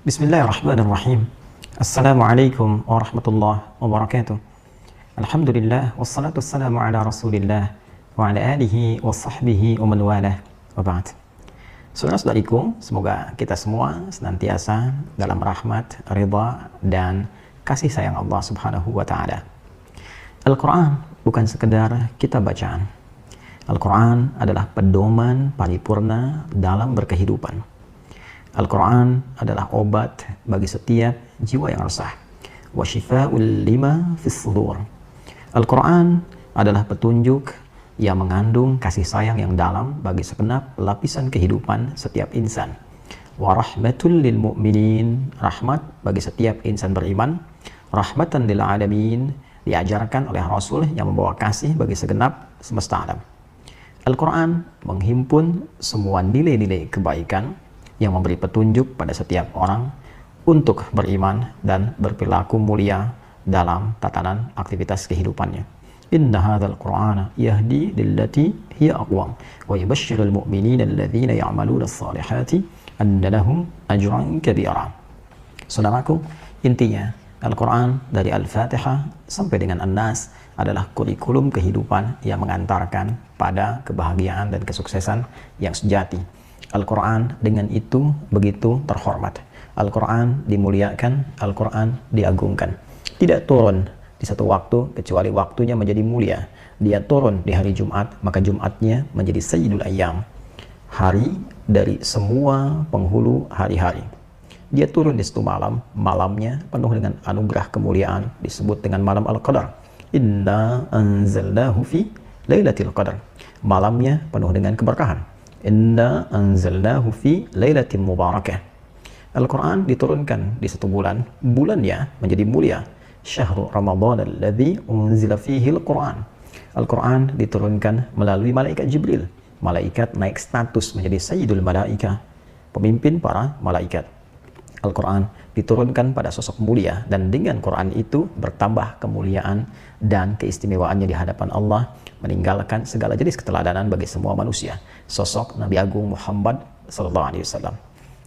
Bismillahirrahmanirrahim. Assalamualaikum warahmatullahi wabarakatuh. Alhamdulillah wassalatu wassalamu ala Rasulillah wa ala alihi wa sahbihi wa man walah wa ba'd. Saudara-saudariku, semoga kita semua senantiasa dalam rahmat, ridha dan kasih sayang Allah Subhanahu wa taala. Al-Qur'an bukan sekedar kitab bacaan. Al-Qur'an adalah pedoman paripurna dalam berkehidupan. Al-Quran adalah obat bagi setiap jiwa yang resah. Wa shifa'ul lima fis sudur. Al-Quran adalah petunjuk yang mengandung kasih sayang yang dalam bagi segenap lapisan kehidupan setiap insan. Wa rahmatul lil mu'minin. Rahmat bagi setiap insan beriman. Rahmatan lil alamin. Diajarkan oleh Rasul yang membawa kasih bagi segenap semesta alam. Al-Quran menghimpun semua nilai-nilai kebaikan yang memberi petunjuk pada setiap orang untuk beriman dan berperilaku mulia dalam tatanan aktivitas kehidupannya. Inna hadzal Qur'ana yahdi lillati hiya aqwam wa yubashshirul mu'minina alladzina ya'maluna as-salihati anna lahum ajran kabira. Saudaraku, intinya Al-Quran dari Al-Fatihah sampai dengan An-Nas adalah kurikulum kehidupan yang mengantarkan pada kebahagiaan dan kesuksesan yang sejati. Al-Quran dengan itu begitu terhormat. Al-Quran dimuliakan, Al-Quran diagungkan. Tidak turun di satu waktu kecuali waktunya menjadi mulia. Dia turun di hari Jumat, maka Jumatnya menjadi Sayyidul Ayyam, hari dari semua penghulu hari-hari. Dia turun di satu malam, malamnya penuh dengan anugerah kemuliaan, disebut dengan malam Al-Qadar. Inna anzalnahu fi lailatul qadar. Malamnya penuh dengan keberkahan. Inna anzalnahu fi lailatin mubarakah. Al-Quran diturunkan di satu bulan, bulannya menjadi mulia. Syahrul Ramadan alladzi unzila fihi al-Quran. Al-Quran diturunkan melalui malaikat Jibril. Malaikat naik status menjadi Sayyidul Malaikah, pemimpin para malaikat. Al-Quran diturunkan pada sosok mulia, dan dengan Quran itu bertambah kemuliaan dan keistimewaannya di hadapan Allah, meninggalkan segala jenis keteladanan bagi semua manusia. Sosok Nabi Agung Muhammad SAW.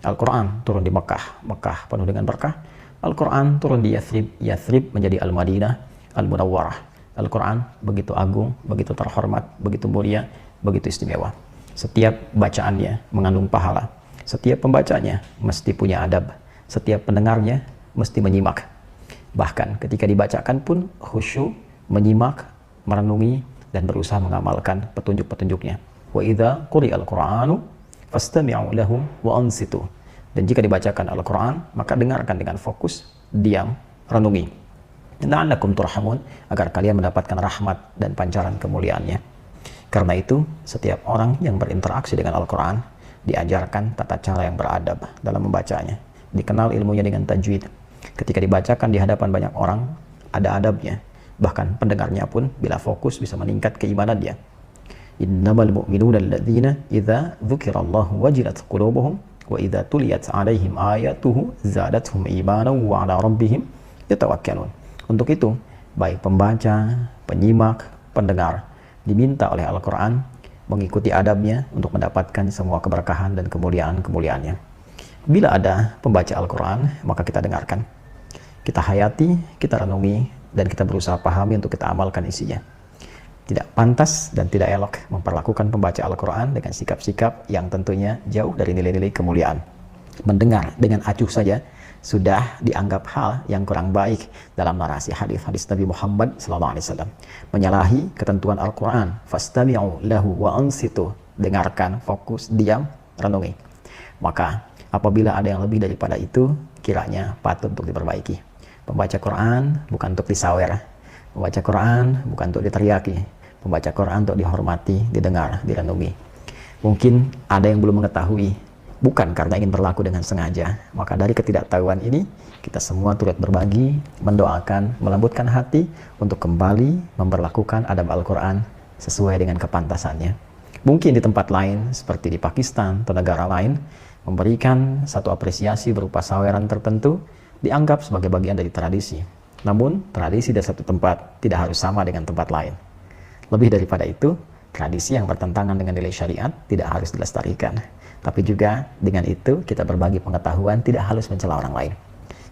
Al-Quran turun di Mekah, Mekah penuh dengan berkah. Al-Quran turun di Yathrib, Yathrib menjadi Al-Madinah, Al-Munawwarah. Al-Quran begitu agung, begitu terhormat, begitu mulia, begitu istimewa. Setiap bacaannya mengandung pahala. Setiap pembacanya mesti punya adab. Setiap pendengarnya mesti menyimak. Bahkan ketika dibacakan pun khusyuk, menyimak, merenungi, dan berusaha mengamalkan petunjuk-petunjuknya. Wa idza quri'al Qur'anu fastami'u lahu wa ansitu. Dan jika dibacakan Al-Quran, maka dengarkan dengan fokus, diam, renungi. La'allakum turhamun, agar kalian mendapatkan rahmat dan pancaran kemuliaannya. Karena itu, setiap orang yang berinteraksi dengan Al-Quran diajarkan tata cara yang beradab dalam membacanya. Dikenal ilmunya dengan tajwid. Ketika dibacakan di hadapan banyak orang, ada adabnya. Bahkan pendengarnya pun bila fokus bisa meningkat keimanannya. Innamal mu'minuna alladzina idza dzukirallahu wajilat qulubuhum wa idza tuliyat 'alaihim ayatuhu zadatuhum imanan wa 'ala rabbihim yatawakkalun. Untuk itu, baik pembaca, penyimak, pendengar diminta oleh Al-Qur'an mengikuti adabnya untuk mendapatkan semua keberkahan dan kemuliaan-kemuliaannya. Bila ada pembaca Al-Quran, maka kita dengarkan, kita hayati, kita renungi, dan kita berusaha pahami untuk kita amalkan isinya. Tidak pantas dan tidak elok memperlakukan pembaca Al-Quran dengan sikap-sikap yang tentunya jauh dari nilai-nilai kemuliaan. Mendengar dengan acuh saja sudah dianggap hal yang kurang baik dalam narasi hadis-hadis Nabi Muhammad SAW. Menyalahi ketentuan Al-Quran, fastami'u lahu wa ansitu, dengarkan, fokus, diam, renungi. Maka apabila ada yang lebih daripada itu, kiranya patut untuk diperbaiki. Pembaca Quran bukan untuk disawer. Membaca Quran bukan untuk diteriaki. Membaca Quran untuk dihormati, didengar, direnungi. Mungkin ada yang belum mengetahui, bukan karena ingin berlaku dengan sengaja. Maka dari ketidaktahuan ini, kita semua turut berbagi, mendoakan, melembutkan hati untuk kembali memperlakukan adab Al-Quran sesuai dengan kepantasannya. Mungkin di tempat lain, seperti di Pakistan atau negara lain, memberikan satu apresiasi berupa saweran tertentu dianggap sebagai bagian dari tradisi. Namun, tradisi dari satu tempat tidak harus sama dengan tempat lain. Lebih daripada itu, tradisi yang bertentangan dengan nilai syariat tidak harus dilestarikan. Tapi juga dengan itu kita berbagi pengetahuan, tidak halus mencela orang lain.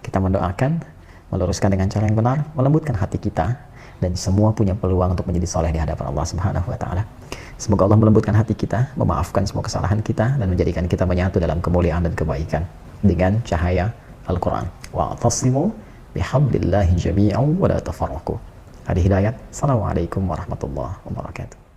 Kita mendoakan, meluruskan dengan cara yang benar, melembutkan hati kita, dan semua punya peluang untuk menjadi soleh di hadapan Allah Subhanahu wa Ta'ala. Semoga Allah melembutkan hati kita, memaafkan semua kesalahan kita, dan menjadikan kita menyatu dalam kemuliaan dan kebaikan dengan cahaya Al-Quran. Wa'tasimu bihablillahi jami'an wa la tafarraqu. Hadi hidayat. Assalamualaikum warahmatullahi wabarakatuh.